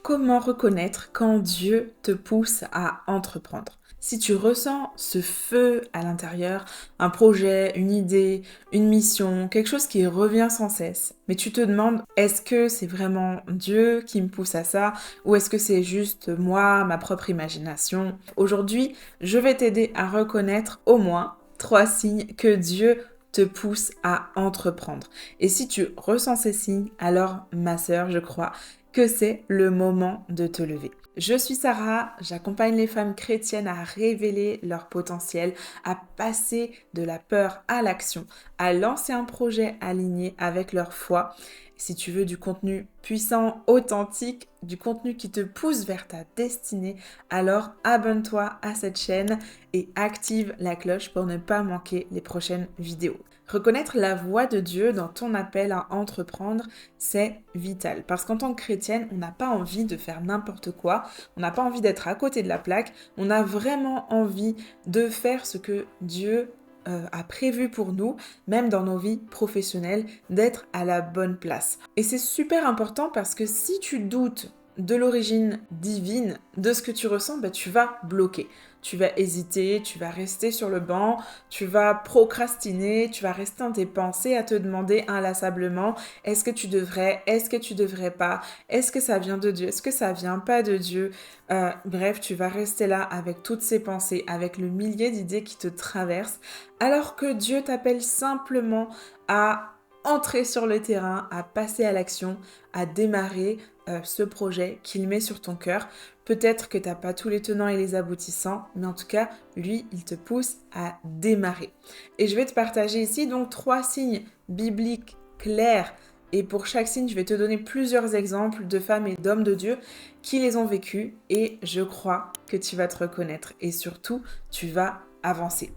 Comment reconnaître quand Dieu te pousse à entreprendre? Si tu ressens ce feu à l'intérieur, un projet, une idée, une mission, quelque chose qui revient sans cesse, mais tu te demandes est-ce que c'est vraiment Dieu qui me pousse à ça ou est-ce que c'est juste moi, ma propre imagination? Aujourd'hui, je vais t'aider à reconnaître au moins 3 signes que Dieu te pousse à entreprendre. Et si tu ressens ces signes, alors ma sœur, je crois que c'est le moment de te lever. Je suis Sarah, j'accompagne les femmes chrétiennes à révéler leur potentiel, à passer de la peur à l'action, à lancer un projet aligné avec leur foi. Si tu veux du contenu puissant, authentique, du contenu qui te pousse vers ta destinée, alors abonne-toi à cette chaîne et active la cloche pour ne pas manquer les prochaines vidéos. Reconnaître la voix de Dieu dans ton appel à entreprendre, c'est vital. Parce qu'en tant que chrétienne, on n'a pas envie de faire n'importe quoi, on n'a pas envie d'être à côté de la plaque, on a vraiment envie de faire ce que Dieu a prévu pour nous, même dans nos vies professionnelles, d'être à la bonne place. Et c'est super important parce que si tu doutes de l'origine divine de ce que tu ressens, tu vas bloquer. Tu vas hésiter, tu vas rester sur le banc, tu vas procrastiner, tu vas rester dans tes pensées à te demander inlassablement est-ce que tu devrais, est-ce que tu devrais pas, est-ce que ça vient de Dieu, est-ce que ça vient pas de Dieu. Bref, tu vas rester là avec toutes ces pensées, avec le millier d'idées qui te traversent, alors que Dieu t'appelle simplement à entrer sur le terrain, à passer à l'action, à démarrer ce projet qu'il met sur ton cœur. Peut-être que tu n'as pas tous les tenants et les aboutissants, mais en tout cas, lui, il te pousse à démarrer. Et je vais te partager ici donc 3 signes bibliques clairs. Et pour chaque signe, je vais te donner plusieurs exemples de femmes et d'hommes de Dieu qui les ont vécus. Et je crois que tu vas te reconnaître. Et surtout, tu vas avancer.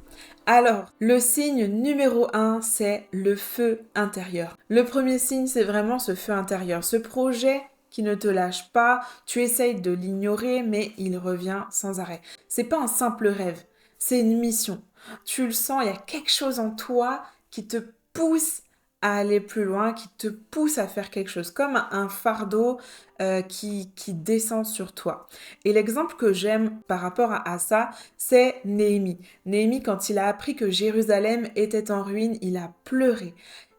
Alors, le signe numéro 1, c'est le feu intérieur. Le premier signe, c'est vraiment ce feu intérieur. Ce projet qui ne te lâche pas, tu essayes de l'ignorer, mais il revient sans arrêt. C'est pas un simple rêve, c'est une mission. Tu le sens, il y a quelque chose en toi qui te pousse à aller plus loin, qui te pousse à faire quelque chose, comme un fardeau qui descend sur toi. Et l'exemple que j'aime par rapport à ça, c'est Néhémie. Néhémie, quand il a appris que Jérusalem était en ruine, il a pleuré,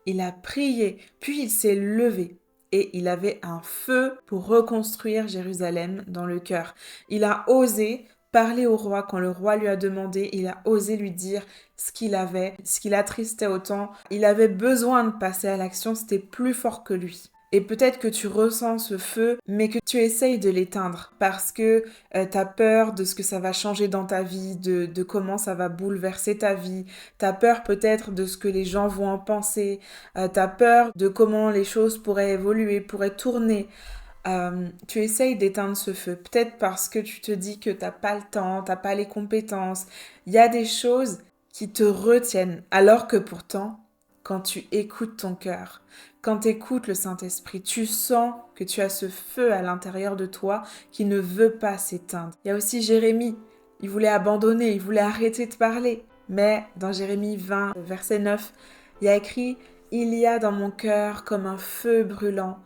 il a prié, puis il s'est levé et il avait un feu pour reconstruire Jérusalem dans le cœur. Il a osé parler au roi quand le roi lui a demandé, il a osé lui dire ce qu'il avait, ce qui l'attristait autant. Il avait besoin de passer à l'action, c'était plus fort que lui. Et peut-être que tu ressens ce feu, mais que tu essayes de l'éteindre parce que tu as peur de ce que ça va changer dans ta vie, de comment ça va bouleverser ta vie. Tu as peur peut-être de ce que les gens vont en penser. Tu as peur de comment les choses pourraient évoluer, pourraient tourner. Tu essayes d'éteindre ce feu. Peut-être parce que tu te dis que t'as pas le temps, t'as pas les compétences. Il y a des choses qui te retiennent. Alors que pourtant, quand tu écoutes ton cœur, quand tu écoutes le Saint-Esprit, tu sens que tu as ce feu à l'intérieur de toi qui ne veut pas s'éteindre. Il y a aussi Jérémie. Il voulait abandonner, il voulait arrêter de parler. Mais dans Jérémie 20, verset 9, il y a écrit « Il y a dans mon cœur comme un feu brûlant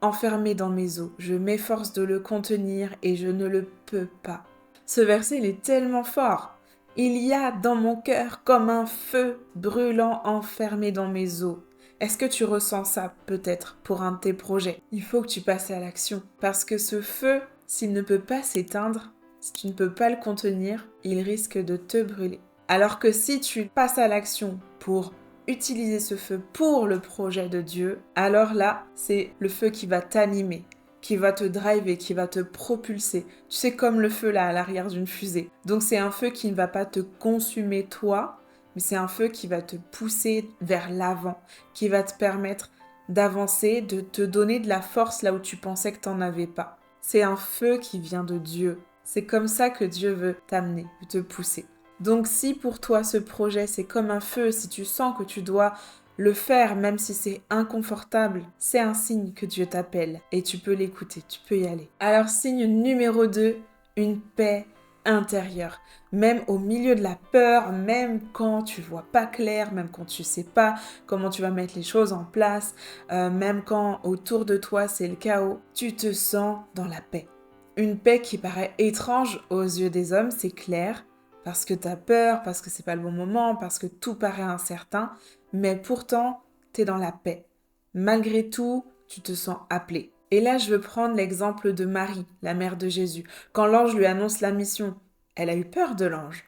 enfermé dans mes os. Je m'efforce de le contenir et je ne le peux pas. » Ce verset, il est tellement fort. Il y a dans mon cœur comme un feu brûlant enfermé dans mes os. Est-ce que tu ressens ça peut-être pour un de tes projets? Il faut que tu passes à l'action parce que ce feu, s'il ne peut pas s'éteindre, si tu ne peux pas le contenir, il risque de te brûler. Alors que si tu passes à l'action pour utiliser ce feu pour le projet de Dieu, alors là, c'est le feu qui va t'animer, qui va te driver, qui va te propulser. Tu sais, comme le feu là à l'arrière d'une fusée. Donc c'est un feu qui ne va pas te consumer toi, mais c'est un feu qui va te pousser vers l'avant, qui va te permettre d'avancer, de te donner de la force là où tu pensais que tu n'en avais pas. C'est un feu qui vient de Dieu. C'est comme ça que Dieu veut t'amener, veut te pousser. Donc si pour toi ce projet c'est comme un feu, si tu sens que tu dois le faire même si c'est inconfortable, c'est un signe que Dieu t'appelle et tu peux l'écouter, tu peux y aller. Alors signe numéro 2, une paix intérieure. Même au milieu de la peur, même quand tu vois pas clair, même quand tu sais pas comment tu vas mettre les choses en place, même quand autour de toi c'est le chaos, tu te sens dans la paix. Une paix qui paraît étrange aux yeux des hommes, c'est clair, parce que t'as peur, parce que c'est pas le bon moment, parce que tout paraît incertain, mais pourtant, t'es dans la paix. Malgré tout, tu te sens appelé. Et là, je veux prendre l'exemple de Marie, la mère de Jésus. Quand l'ange lui annonce la mission, elle a eu peur de l'ange.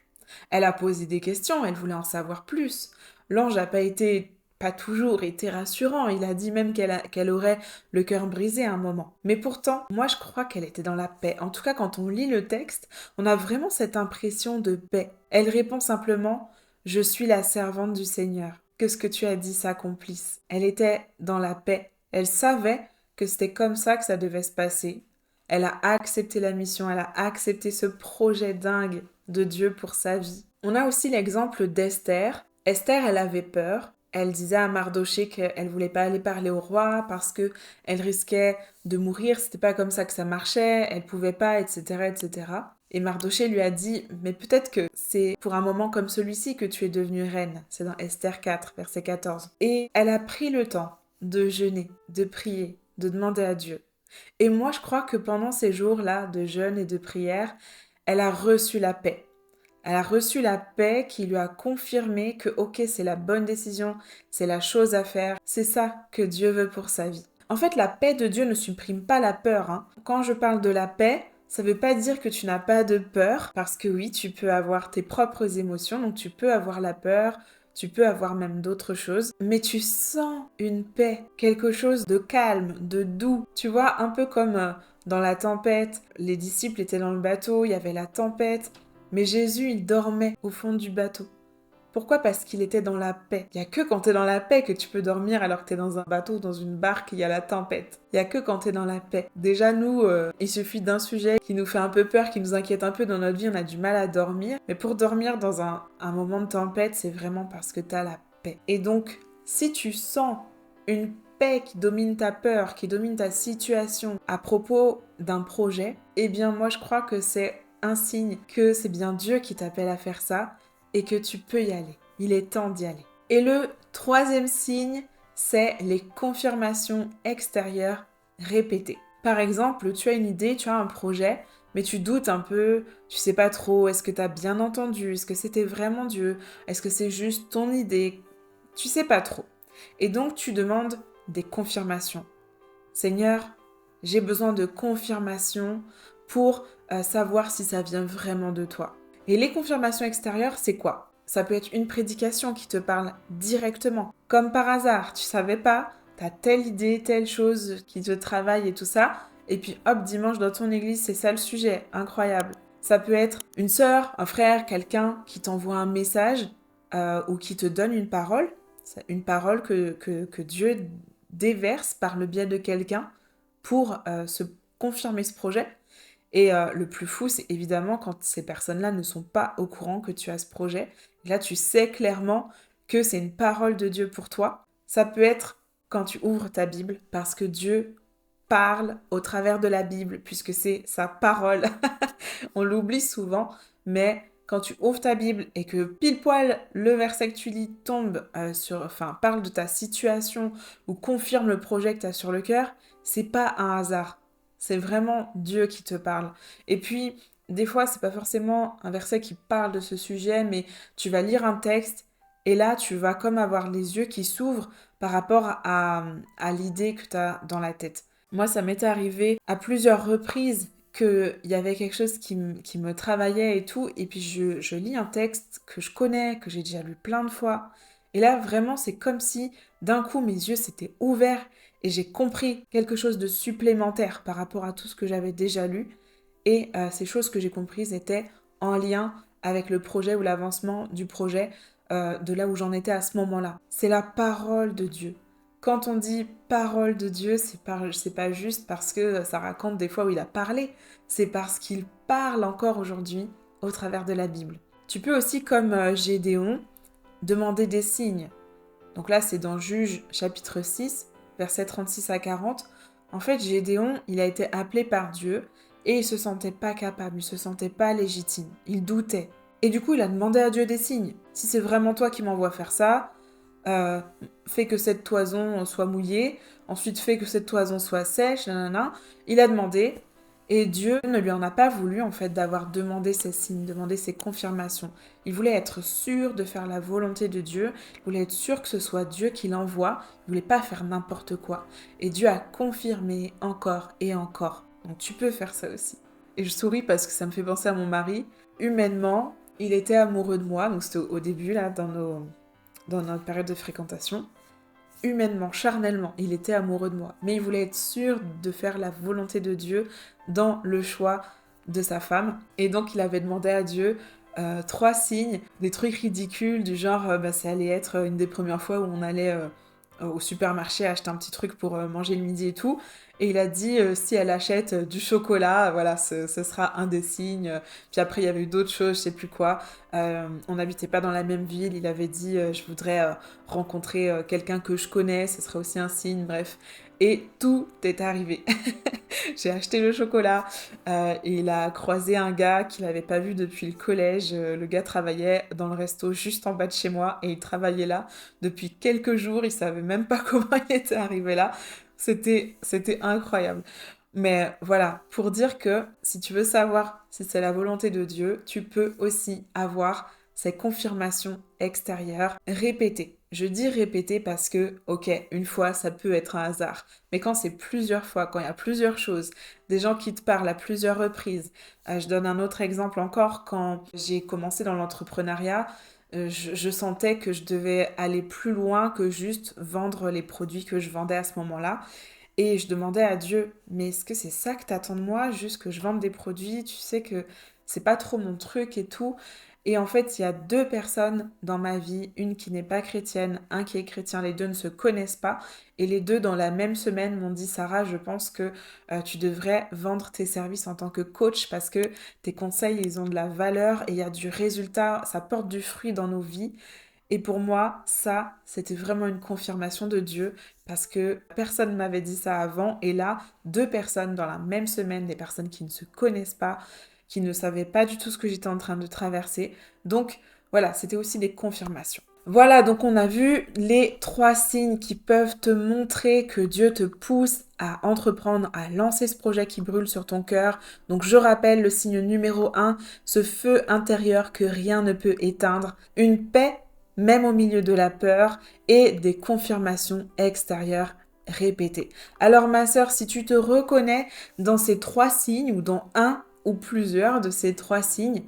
Elle a posé des questions, elle voulait en savoir plus. L'ange n'a pas toujours été rassurant. Il a dit même qu'elle aurait le cœur brisé à un moment. Mais pourtant, moi je crois qu'elle était dans la paix. En tout cas, quand on lit le texte, on a vraiment cette impression de paix. Elle répond simplement: Je suis la servante du Seigneur. Que ce que tu as dit s'accomplisse. Elle était dans la paix. Elle savait que c'était comme ça que ça devait se passer. Elle a accepté la mission, elle a accepté ce projet dingue de Dieu pour sa vie. On a aussi l'exemple d'Esther. Esther, elle avait peur. Elle disait à Mardoché qu'elle voulait pas aller parler au roi parce que elle risquait de mourir. C'était pas comme ça que ça marchait. Elle pouvait pas, etc., etc. Et Mardoché lui a dit: mais peut-être que c'est pour un moment comme celui-ci que tu es devenue reine. C'est dans Esther 4, verset 14. Et elle a pris le temps de jeûner, de prier, de demander à Dieu. Et moi, je crois que pendant ces jours-là de jeûne et de prière, elle a reçu la paix. Elle a reçu la paix qui lui a confirmé que, ok, c'est la bonne décision, c'est la chose à faire, c'est ça que Dieu veut pour sa vie. En fait, la paix de Dieu ne supprime pas la peur, hein. Quand je parle de la paix, ça ne veut pas dire que tu n'as pas de peur, parce que oui, tu peux avoir tes propres émotions, donc tu peux avoir la peur, tu peux avoir même d'autres choses, mais tu sens une paix, quelque chose de calme, de doux. Tu vois, un peu comme dans la tempête, les disciples étaient dans le bateau, il y avait la tempête, mais Jésus, il dormait au fond du bateau. Pourquoi? Parce qu'il était dans la paix. Il n'y a que quand tu es dans la paix que tu peux dormir alors que tu es dans un bateau, dans une barque, il y a la tempête. Il n'y a que quand tu es dans la paix. Déjà, nous, il suffit d'un sujet qui nous fait un peu peur, qui nous inquiète un peu dans notre vie, on a du mal à dormir. Mais pour dormir dans un moment de tempête, c'est vraiment parce que tu as la paix. Et donc, si tu sens une paix qui domine ta peur, qui domine ta situation à propos d'un projet, eh bien moi je crois que c'est un signe que c'est bien Dieu qui t'appelle à faire ça et que tu peux y aller. Il est temps d'y aller. Et le troisième signe, c'est les confirmations extérieures répétées. Par exemple, tu as une idée, tu as un projet, mais tu doutes un peu, tu sais pas trop, est-ce que tu as bien entendu, est-ce que c'était vraiment Dieu, est-ce que c'est juste ton idée, tu sais pas trop. Et donc tu demandes des confirmations. Seigneur, j'ai besoin de confirmations pour savoir si ça vient vraiment de toi. Et les confirmations extérieures, c'est quoi? Ça peut être une prédication qui te parle directement. Comme par hasard, tu savais pas, t'as telle idée, telle chose qui te travaille et tout ça, et puis hop, dimanche dans ton église, c'est ça le sujet, incroyable. Ça peut être une sœur, un frère, quelqu'un qui t'envoie un message ou qui te donne une parole que Dieu déverse par le biais de quelqu'un pour se confirmer ce projet. Et le plus fou, c'est évidemment quand ces personnes-là ne sont pas au courant que tu as ce projet. Là, tu sais clairement que c'est une parole de Dieu pour toi. Ça peut être quand tu ouvres ta Bible, parce que Dieu parle au travers de la Bible, puisque c'est sa parole. On l'oublie souvent, mais quand tu ouvres ta Bible et que pile poil le verset que tu lis tombe parle de ta situation ou confirme le projet que tu as sur le cœur, c'est pas un hasard. C'est vraiment Dieu qui te parle. Et puis, des fois, c'est pas forcément un verset qui parle de ce sujet, mais tu vas lire un texte et là, tu vas comme avoir les yeux qui s'ouvrent par rapport à l'idée que tu as dans la tête. Moi, ça m'est arrivé à plusieurs reprises qu'il y avait quelque chose qui me travaillait et tout, et puis je lis un texte que je connais, que j'ai déjà lu plein de fois, et là, vraiment, c'est comme si d'un coup, mes yeux s'étaient ouverts et j'ai compris quelque chose de supplémentaire par rapport à tout ce que j'avais déjà lu, et ces choses que j'ai comprises étaient en lien avec le projet ou l'avancement du projet de là où j'en étais à ce moment-là. C'est la parole de Dieu. Quand on dit parole de Dieu, c'est pas juste parce que ça raconte des fois où il a parlé, c'est parce qu'il parle encore aujourd'hui au travers de la Bible. Tu peux aussi, comme Gédéon, demander des signes. Donc là, c'est dans Juges chapitre 6, versets 36 à 40. En fait, Gédéon, il a été appelé par Dieu et il se sentait pas capable, il se sentait pas légitime, il doutait. Et du coup, il a demandé à Dieu des signes. Si c'est vraiment toi qui m'envoies faire ça, euh, fais que cette toison soit mouillée, ensuite fais que cette toison soit sèche, nanana. Il a demandé, et Dieu ne lui en a pas voulu en fait d'avoir demandé ces signes, demandé ces confirmations. Il voulait être sûr de faire la volonté de Dieu, il voulait être sûr que ce soit Dieu qui l'envoie, il voulait pas faire n'importe quoi. Et Dieu a confirmé encore et encore. Donc tu peux faire ça aussi. Et je souris parce que ça me fait penser à mon mari. Humainement, il était amoureux de moi, donc c'était au début là, dans notre période de fréquentation. Humainement, charnellement, il était amoureux de moi. Mais il voulait être sûr de faire la volonté de Dieu dans le choix de sa femme. Et donc il avait demandé à Dieu 3 signes, des trucs ridicules du genre, ça allait être une des premières fois où on allait au supermarché acheter un petit truc pour manger le midi et tout. Et il a dit, si elle achète du chocolat, voilà, ce sera un des signes. Puis après, il y avait eu d'autres choses, je sais plus quoi. On n'habitait pas dans la même ville. Il avait dit, je voudrais rencontrer quelqu'un que je connais, ce serait aussi un signe, bref. Et tout est arrivé. J'ai acheté le chocolat et il a croisé un gars qu'il n'avait pas vu depuis le collège. Le gars travaillait dans le resto juste en bas de chez moi et il travaillait là depuis quelques jours. Il savait même pas comment il était arrivé là. C'était incroyable. Mais voilà, pour dire que si tu veux savoir si c'est la volonté de Dieu, tu peux aussi avoir ces confirmations extérieures répétées. Je dis répétées parce que, ok, une fois, ça peut être un hasard. Mais quand c'est plusieurs fois, quand il y a plusieurs choses, des gens qui te parlent à plusieurs reprises. Je donne un autre exemple encore. Quand j'ai commencé dans l'entrepreneuriat, je sentais que je devais aller plus loin que juste vendre les produits que je vendais à ce moment-là. Et je demandais à Dieu, mais est-ce que c'est ça que t'attends de moi? Juste que je vende des produits, tu sais que c'est pas trop mon truc et tout. Et en fait, il y a 2 personnes dans ma vie, une qui n'est pas chrétienne, un qui est chrétien, les deux ne se connaissent pas. Et les deux, dans la même semaine, m'ont dit, Sarah, je pense que tu devrais vendre tes services en tant que coach parce que tes conseils, ils ont de la valeur et il y a du résultat, ça porte du fruit dans nos vies. Et pour moi, ça, c'était vraiment une confirmation de Dieu parce que personne ne m'avait dit ça avant. Et là, 2 personnes dans la même semaine, des personnes qui ne se connaissent pas, qui ne savaient pas du tout ce que j'étais en train de traverser. Donc voilà, c'était aussi des confirmations. Voilà, donc on a vu les 3 signes qui peuvent te montrer que Dieu te pousse à entreprendre, à lancer ce projet qui brûle sur ton cœur. Donc je rappelle le signe numéro 1, ce feu intérieur que rien ne peut éteindre, une paix même au milieu de la peur et des confirmations extérieures répétées. Alors ma sœur, si tu te reconnais dans ces 3 signes ou dans un ou plusieurs de ces 3 signes,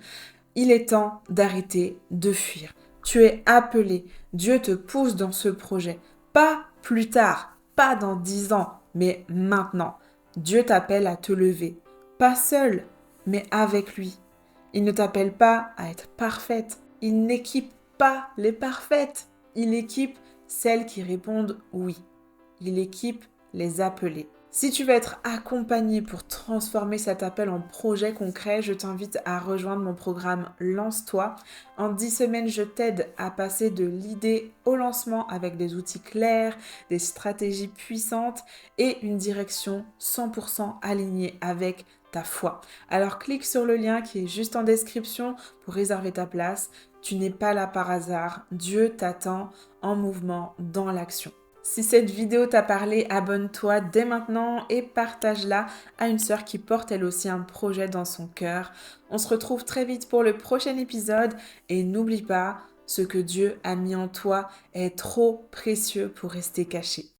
il est temps d'arrêter de fuir. Tu es appelé. Dieu te pousse dans ce projet. Pas plus tard, pas dans 10 ans, mais maintenant. Dieu t'appelle à te lever. Pas seul, mais avec lui. Il ne t'appelle pas à être parfaite. Il n'équipe pas les parfaites. Il équipe celles qui répondent oui. Il équipe les appelés. Si tu veux être accompagné pour transformer cet appel en projet concret, je t'invite à rejoindre mon programme Lance-toi. En 10 semaines, je t'aide à passer de l'idée au lancement avec des outils clairs, des stratégies puissantes et une direction 100% alignée avec ta foi. Alors clique sur le lien qui est juste en description pour réserver ta place. Tu n'es pas là par hasard. Dieu t'attend en mouvement dans l'action. Si cette vidéo t'a parlé, abonne-toi dès maintenant et partage-la à une sœur qui porte elle aussi un projet dans son cœur. On se retrouve très vite pour le prochain épisode et n'oublie pas, ce que Dieu a mis en toi est trop précieux pour rester caché.